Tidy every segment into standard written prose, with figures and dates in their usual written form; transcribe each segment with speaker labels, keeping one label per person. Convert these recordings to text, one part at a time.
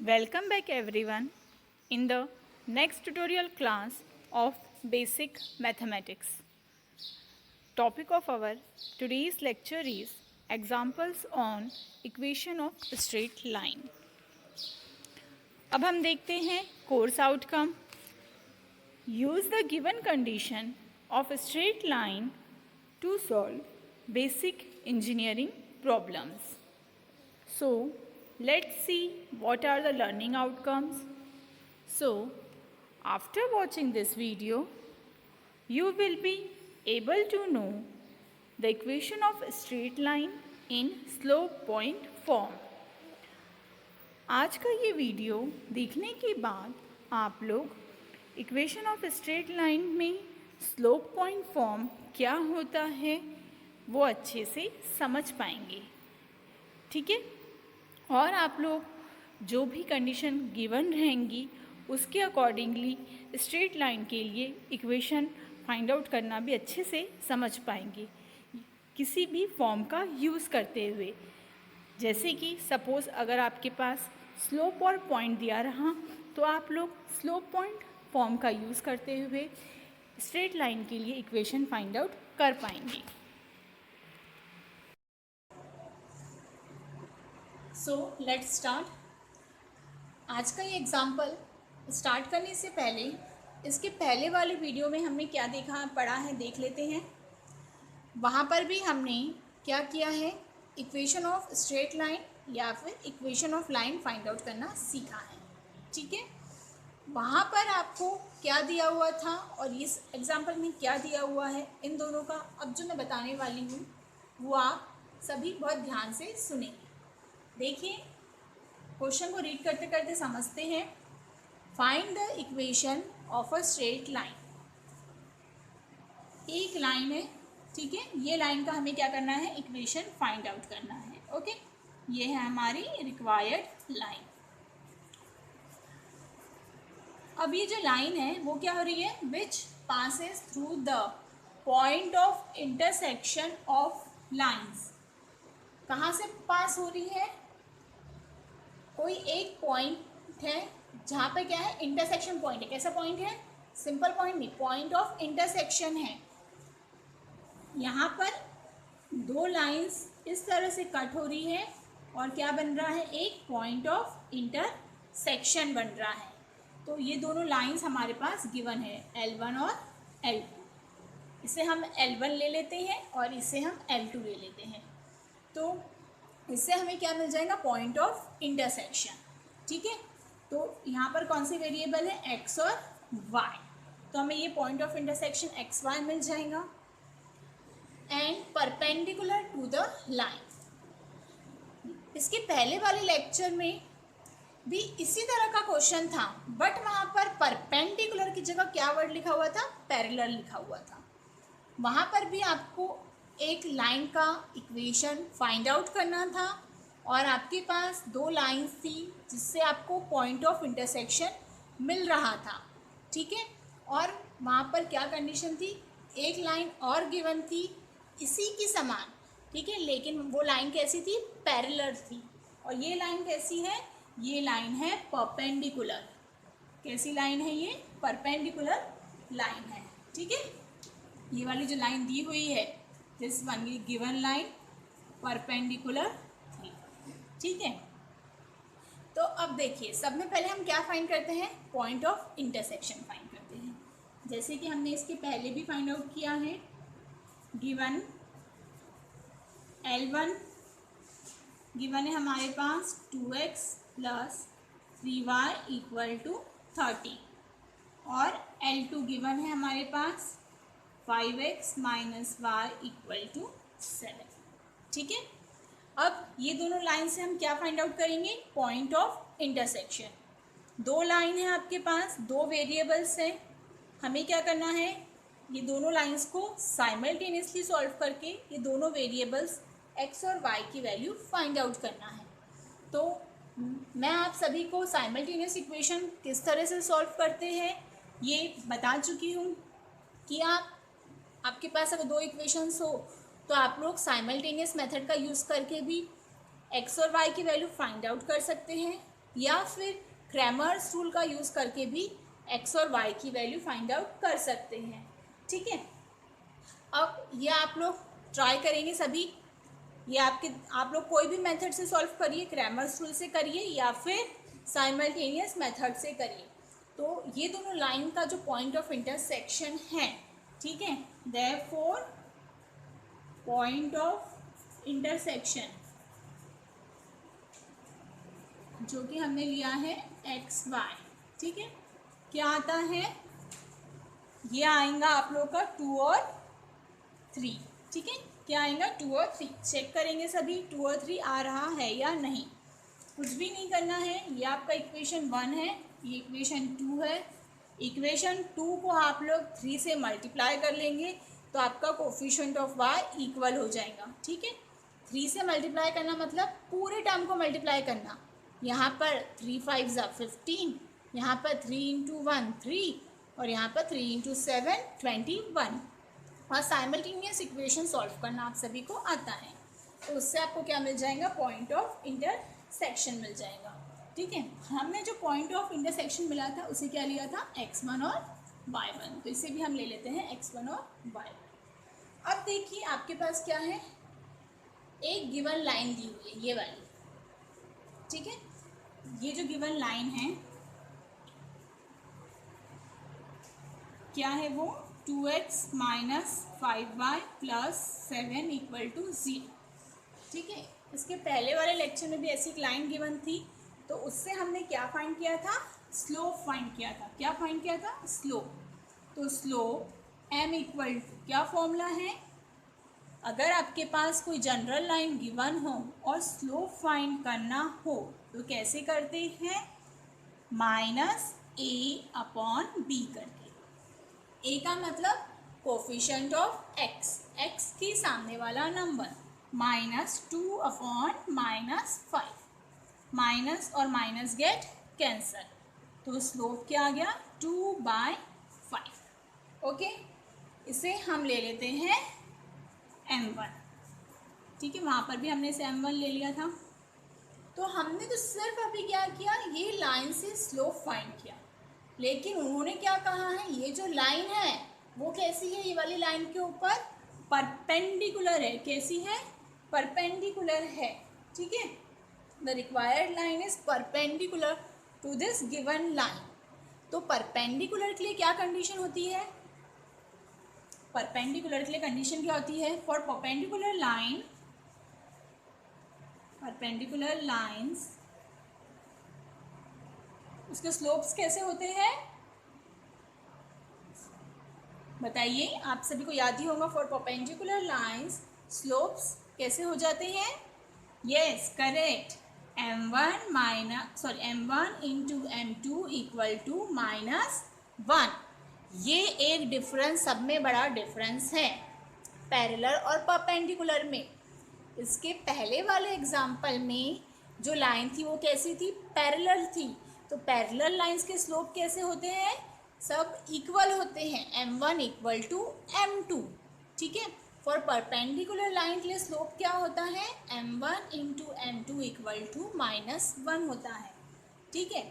Speaker 1: Welcome back everyone in the next tutorial class of Basic Mathematics. Topic of our today's lecture is Examples on Equation of Straight Line. अब हम देखते हैं course outcome. Use the given condition of a straight line to solve basic engineering problems. So, let's see what are the learning outcomes. So, after watching this video, you will be able to know the equation of a straight line in slope point form. आज का ये video देखने के बाद आप लोग equation of straight line में slope point form क्या होता है वो अच्छे से समझ पाएंगे. ठीक है. और आप लोग जो भी कंडीशन गिवन रहेंगी उसके अकॉर्डिंगली स्ट्रेट लाइन के लिए इक्वेशन फाइंड आउट करना भी अच्छे से समझ पाएंगे किसी भी फॉर्म का यूज़ करते हुए. जैसे कि सपोज़ अगर आपके पास स्लोप और पॉइंट दिया रहा तो आप लोग स्लोप पॉइंट फॉर्म का यूज़ करते हुए स्ट्रेट लाइन के लिए इक्वेशन फाइंड आउट कर पाएंगे. So let's start. आज का ये एग्जाम्पल स्टार्ट करने से पहले इसके पहले वाले वीडियो में हमने क्या पढ़ा है देख लेते हैं. वहाँ पर भी हमने क्या किया है, इक्वेशन ऑफ स्ट्रेट लाइन या फिर equation of line find out करना सीखा है. ठीक है. वहाँ पर आपको क्या दिया हुआ था और इस एग्जाम्पल में क्या दिया हुआ है, इन दोनों का अब जो मैं बताने वाली हूँ वो आप सभी बहुत ध्यान से सुनेंगे. देखिए, क्वेश्चन को रीड करते करते समझते हैं. Find the equation of a straight line. एक लाइन है, ठीक है. ये लाइन का हमें क्या करना है, इक्वेशन फाइंड आउट करना है. ओके, ये है हमारी रिक्वायर्ड लाइन. अब ये जो लाइन है वो क्या हो रही है, विच passes through the point of intersection of lines. कहाँ से पास हो रही है, कोई एक पॉइंट है जहाँ पे क्या है, इंटरसेक्शन पॉइंट है. कैसा पॉइंट है, सिंपल पॉइंट नहीं, पॉइंट ऑफ इंटरसेक्शन है. यहाँ पर दो लाइंस इस तरह से कट हो रही है और क्या बन रहा है, एक पॉइंट ऑफ इंटरसेक्शन बन रहा है. तो ये दोनों लाइंस हमारे पास गिवन है, L1 और L2. इसे हम L1 ले लेते हैं और इसे हम L2 ले लेते हैं. तो इससे हमें क्या मिल जाएगा, पॉइंट ऑफ इंटरसेक्शन. ठीक है. तो यहाँ पर कौन सी वेरिएबल है, x और y. तो हमें ये पॉइंट ऑफ इंटरसेक्शन xy मिल जाएगा. And perpendicular to the line. इसके पहले वाले लेक्चर में भी इसी तरह का क्वेश्चन था, बट वहाँ पर परपेंडिकुलर की जगह क्या वर्ड लिखा हुआ था, पैरेलल लिखा हुआ था. वहाँ पर भी आपको एक लाइन का इक्वेशन फाइंड आउट करना था और आपके पास दो लाइंस थी जिससे आपको पॉइंट ऑफ इंटरसेक्शन मिल रहा था. ठीक है. और वहाँ पर क्या कंडीशन थी, एक लाइन और गिवन थी इसी की समान. ठीक है. लेकिन वो लाइन कैसी थी, पैरेलल थी. और ये लाइन कैसी है, ये लाइन है परपेंडिकुलर. कैसी लाइन है ये, परपेंडिकुलर लाइन है. ठीक है. ये वाली जो लाइन दी हुई है, this one given line perpendicular थी. ठीक है. तो अब देखिए, सब में पहले हम क्या फाइंड करते हैं, पॉइंट ऑफ इंटरसेक्शन फाइंड करते हैं. जैसे कि हमने इसके पहले भी फाइंड आउट किया है. गिवन L1 गिवन है हमारे पास 2x + 3y = 30 और L2 गिवन है हमारे पास 5x - y = 7. ठीक है. अब ये दोनों लाइन से हम क्या फाइंड आउट करेंगे, पॉइंट ऑफ इंटरसेक्शन. दो लाइन है आपके पास, दो वेरिएबल्स हैं. हमें क्या करना है, ये दोनों लाइंस को साइमल्टेनियसली सॉल्व करके ये दोनों वेरिएबल्स x और y की वैल्यू फाइंड आउट करना है. तो मैं आप सभी को साइमल्टेनियस इक्वेशन किस तरह से सॉल्व करते हैं ये बता चुकी हूँ कि आपके पास अगर दो इक्वेशंस हो तो आप लोग साइमल्टेनियस मेथड का यूज़ करके भी x और y की वैल्यू फाइंड आउट कर सकते हैं. या फिर क्रैमर्स रूल का यूज़ करके भी एक्स और वाई की वैल्यू फाइंड आउट कर सकते हैं। ठीक है, अब ये आप लोग ट्राई करेंगे सभी। ये आप लोग कोई भी मेथड से सॉल्व करिए, क्रैमर्स रूल से करिए या फिर साइमल्टेनियस मेथड से करिए। तो ये दोनों लाइन का जो पॉइंट ऑफ इंटरसेक्शन है, ठीक है, देयरफॉर पॉइंट ऑफ इंटरसेक्शन जो कि हमने लिया है एक्स वाई, ठीक है, क्या आता है, ये आएगा आप लोग का 2 और 3। ठीक है, क्या आएगा 2 और 3। चेक करेंगे सभी 2 और 3 आ रहा है या नहीं। कुछ भी नहीं करना है, ये आपका इक्वेशन 1 है, ये इक्वेशन 2 है। इक्वेशन 2 को आप लोग 3 से मल्टीप्लाई कर लेंगे तो आपका कोफिशिएंट ऑफ वाई इक्वल हो जाएगा। ठीक है, 3 से मल्टीप्लाई करना मतलब पूरे टर्म को मल्टीप्लाई करना। यहाँ पर 3 5 ज़ा 15, यहाँ पर 3 इंटू 1 3 और यहाँ पर 3 इंटू 7 21। और साइमल्टेनियस इक्वेशन सॉल्व करना आप सभी को आता है, तो उससे आपको क्या मिल जाएगा, पॉइंट ऑफ इंटरसेक्शन मिल जाएगा। ठीक है, हमने जो पॉइंट ऑफ इंटरसेक्शन मिला था उसे क्या लिया था, x1 और y1, तो इसे भी हम ले लेते हैं x1 और y1। अब देखिए आपके पास क्या है, एक गिवन लाइन दी हुई है, ये वाली। ठीक है, ये जो गिवन लाइन है क्या है, वो 2x minus 5y plus 7 equal to 0। ठीक है, इसके पहले वाले लेक्चर में भी ऐसी एक लाइन गिवन थी, तो उससे हमने क्या फाइंड किया था, स्लोप फाइंड किया था। क्या फाइंड किया था, स्लोप। तो स्लोप m इक्वल टू, क्या फॉर्मूला है, अगर आपके पास कोई जनरल लाइन गिवन हो और स्लोप फाइंड करना हो तो कैसे करते हैं, माइनस a अपॉन b करके। a का मतलब कोफिशिएंट ऑफ x, x के सामने वाला number, minus 2 upon minus 5, minus और माइनस गेट कैंसल, तो स्लोप क्या आ गया, 2/5। ओके, इसे हम ले लेते हैं m1। ठीक है, वहाँ पर भी हमने इसे m1 ले लिया था। तो हमने तो सिर्फ अभी क्या किया, ये लाइन से स्लोप फाइंड किया, लेकिन उन्होंने क्या कहा है, ये जो लाइन है वो कैसी है, ये वाली लाइन के ऊपर परपेंडिकुलर है। कैसी है, परपेंडिकुलर है। ठीक है, the required line is perpendicular to this given line. तो परपेंडिकुलर के लिए क्या कंडीशन होती है, परपेंडिकुलर के लिए कंडीशन क्या होती है, for perpendicular line, perpendicular lines, उसके स्लोप्स कैसे होते हैं, बताइए, आप सभी को याद ही होगा। फॉर परपेंडिकुलर लाइंस स्लोप्स कैसे हो जाते हैं, yes correct, m1 into m2 equal to -1। ये एक डिफरेंस, सब में बड़ा डिफरेंस है पैरेलल और परपेंडिकुलर में। इसके पहले वाले एग्जाम्पल में जो लाइन थी वो कैसी थी, पैरेलल थी। तो पैरेलल लाइंस के स्लोप कैसे होते हैं, सब इक्वल होते हैं, m1 इक्वल टू m2। ठीक है, फॉर परपेंडिकुलर लाइन के लिए स्लोप क्या होता है, m1 into m2 equal to -1 होता है। ठीक है,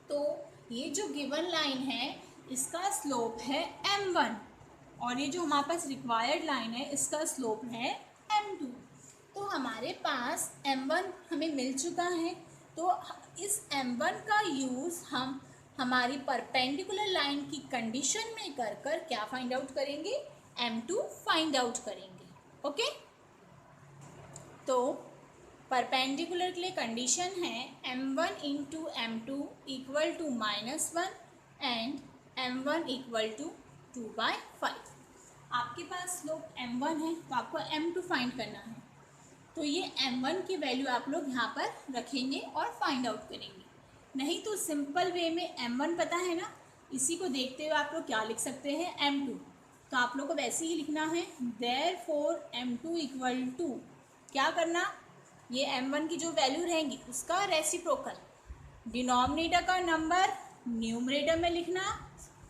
Speaker 1: तो ये जो गिवन लाइन है इसका स्लोप है m1 और ये जो हमारे पास रिक्वायर्ड लाइन है इसका स्लोप है m2। तो हमारे पास m1 हमें मिल चुका है, तो इस m1 का यूज़ हम हमारी परपेंडिकुलर लाइन की कंडीशन में कर कर क्या फाइंड आउट करेंगे, m2 फाइंड आउट करेंगे। ओके, तो परपेंडिकुलर के लिए कंडीशन है m1 into m2 equal to -1 and m1 equal to 2/5। आपके पास स्लोप m1 है तो आपको m2 फाइंड करना है, तो ये m1 की वैल्यू आप लोग यहाँ पर रखेंगे और फाइंड आउट करेंगे। नहीं तो सिंपल वे में m1 पता है ना, इसी को देखते हुए आप लोग क्या लिख सकते हैं, m2। तो आप लोग को वैसे ही लिखना है, देयरफॉर m2 इक्वल टू, क्या करना, ये m1 की जो वैल्यू रहेंगी उसका रेसिप्रोकल, डिनोमिनेटर का नंबर न्यूमरेटर में लिखना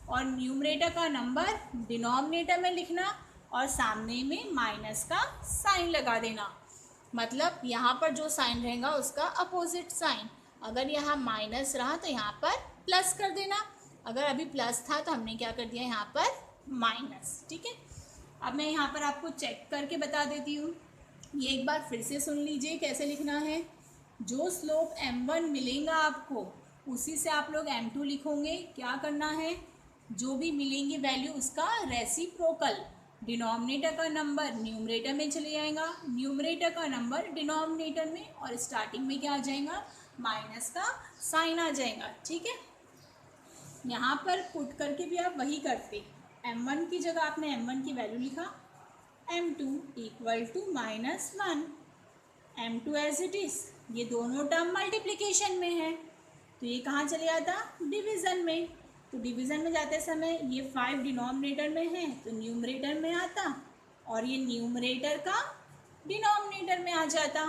Speaker 1: और न्यूमरेटर का नंबर डिनोमिनेटर में लिखना और सामने में माइनस का साइन लगा देना। मतलब यहाँ पर जो साइन रहेगा उसका अपोजिट साइन, अगर यहाँ माइनस रहा तो यहाँ पर प्लस कर देना, अगर अभी प्लस था तो हमने क्या कर दिया यहाँ पर माइनस। ठीक है, अब मैं यहाँ पर आपको चेक करके बता देती हूँ। ये एक बार फिर से सुन लीजिए कैसे लिखना है। जो स्लोप m1 मिलेगा आपको उसी से आप लोग m2 लिखोगे। क्या करना है, जो भी मिलेंगी वैल्यू उसका रेसिप्रोकल, डिनोमिनेटर का नंबर न्यूमरेटर में चले जाएगा, न्यूमरेटर का नंबर डिनोमिनेटर में, और स्टार्टिंग में क्या आ जाएगा, माइनस का साइन आ जाएगा। ठीक है, यहाँ पर पुट करके भी आप वही करते, m1 की जगह आपने m1 की वैल्यू लिखा, m2 equal to -1, m2 as it is. ये दोनों टर्म मल्टीप्लिकेशन में है तो ये कहाँ चले जाता, डिवीज़न में। तो डिवीज़न में जाते समय ये 5 डिनोमिनेटर में है तो न्यूमरेटर में आता, और ये न्यूमरेटर का डिनोमिनेटर में आ जाता,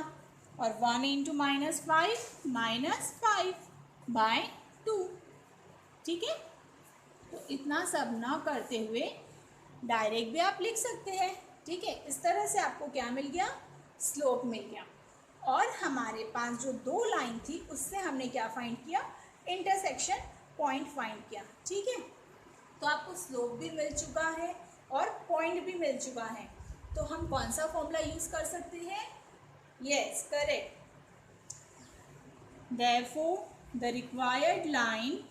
Speaker 1: और 1 इंटू -5 -5/2। ठीक है, तो इतना सब ना करते हुए डायरेक्ट भी आप लिख सकते हैं। ठीक है, इस तरह से आपको क्या मिल गया, स्लोप मिल गया। और हमारे पास जो दो लाइन थी उससे हमने क्या फाइंड किया, इंटरसेक्शन पॉइंट फाइंड किया। ठीक है, तो आपको स्लोप भी मिल चुका है और पॉइंट भी मिल चुका है, तो हम कौन सा फॉर्मूला यूज कर सकते हैं, yes correct, therefore the required line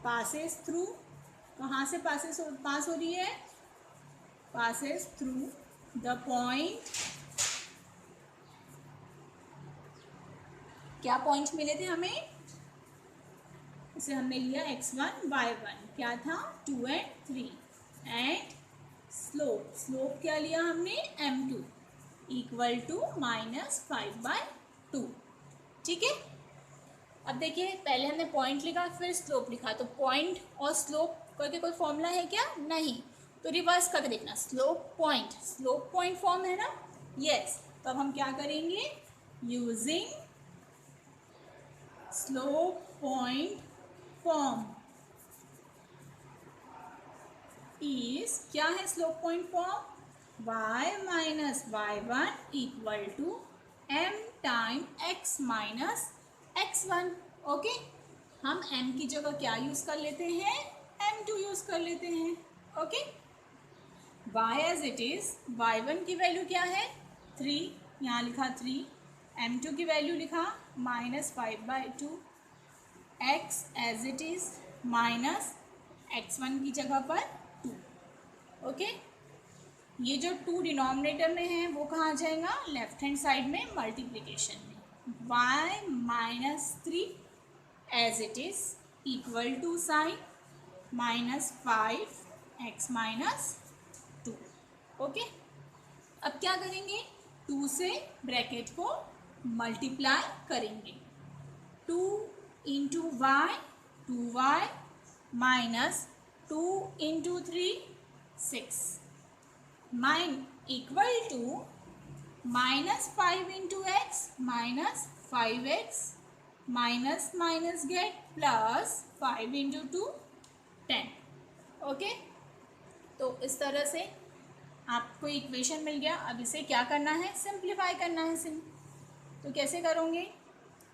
Speaker 1: passes through, कहाँ से पास हो रही है, passes through the point, क्या पॉइंट मिले थे हमें, इसे हमने लिया x1 y1, क्या था 2 and 3, एंड स्लोप क्या लिया हमने m2 इक्वल टू -5/2। ठीक है, अब देखिए पहले हमने पॉइंट लिखा फिर स्लोप लिखा, तो पॉइंट और स्लोप करके कोई फॉर्मूला है क्या, नहीं, तो रिवर्स करके देखना, स्लोप पॉइंट फॉर्म है ना, यस। तो अब हम क्या करेंगे, using slope point form is, क्या है slope point form, y minus y1 equal to m time x minus x1। Okay, हम m की जगह क्या यूज कर लेते हैं, m2 यूज कर लेते हैं। Okay, y as it is, y1 की वैल्यू क्या है 3, यहाँ लिखा 3, m2 की वैल्यू लिखा -5/2, x as it is minus x1 की जगह पर 2। ओके, ये जो 2 डिनोमिनेटर में है वो कहाँ जाएगा, लेफ्ट हैंड साइड में मल्टीप्लिकेशन में, y minus 3 as it is equal to sign -5x minus 2। Okay, अब क्या करेंगे, 2 से ब्रैकेट को मल्टीप्लाई करेंगे, 2 into y 2y minus 2 into 3 6 equal to -5 into x minus 5x minus minus get plus 5 into 2 10। Okay, तो इस तरह से आपको इक्वेशन मिल गया। अब इसे क्या करना है, सिंप्लीफाई करना है। तो कैसे करोगे,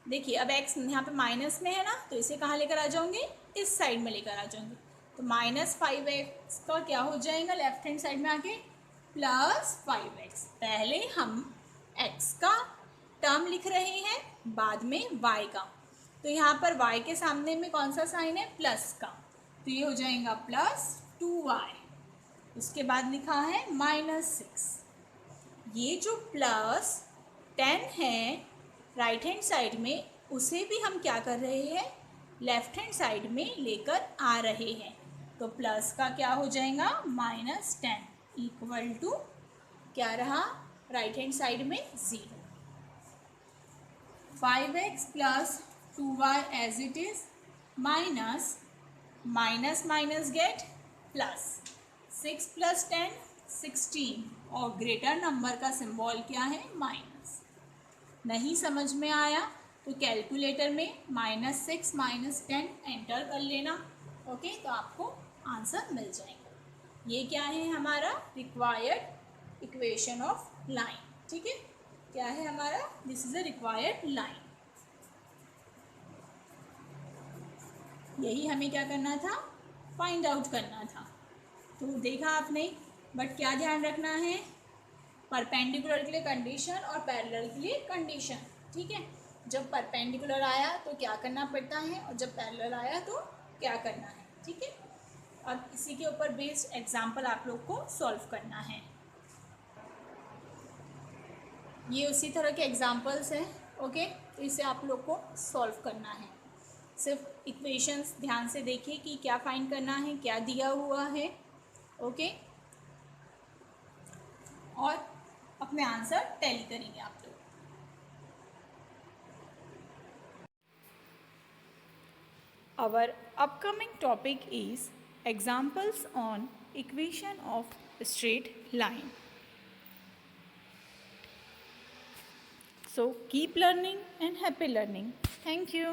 Speaker 1: देखिए अब x यहाँ पे माइनस में है ना, तो इसे कहाँ लेकर आ जाओगे, इस साइड में लेकर आ जाओगे, तो -5x का क्या हो जाएगा लेफ्ट हैंड साइड में आके +5x। पहले हम x का टर्म लिख रहे हैं, बाद में y का, तो यहाँ पर y के सामने में कौन सा साइन है, प्लस का, तो ये हो जाएगा +2y। उसके बाद लिखा है -6, ये जो +10 है राइट हैंड साइड में, उसे भी हम क्या कर रहे हैं, लेफ्ट हैंड साइड में लेकर आ रहे हैं, तो प्लस का क्या हो जाएगा -10 इक्वल टू क्या रहा, राइट हैंड साइड में 0, 5x plus 2y as it is minus minus get plus 6 + 10 16, और ग्रेटर नंबर का सिंबल क्या है, माइनस। नहीं समझ में आया तो कैलकुलेटर में -6 -10 एंटर कर लेना। ओके, तो आपको आंसर मिल जाएगा। ये क्या है, हमारा रिक्वायर्ड इक्वेशन ऑफ लाइन। ठीक है, क्या है हमारा, this is a required line. यही हमें क्या करना था, फाइंड आउट करना था। तो देखा आपने, बट क्या ध्यान रखना है, परपेंडिकुलर के लिए कंडीशन और पैरेलल के लिए कंडीशन। ठीक है, जब परपेंडिकुलर आया तो क्या करना पड़ता है और जब पैरेलल आया तो क्या करना है। ठीक है, अब इसी के ऊपर बेस्ड एग्जाम्पल आप लोग को सॉल्व करना है। ये उसी तरह के एग्जाम्पल्स हैं। ओके, तो इसे आप लोग को सॉल्व करना है। सिर्फ इक्वेशंस ध्यान से देखिए कि क्या फाइंड करना है, क्या दिया हुआ है। ओके, और अपने आंसर टैली करेंगे आप लोग। Our upcoming topic is examples on equation of straight line. So keep learning and happy learning. Thank you.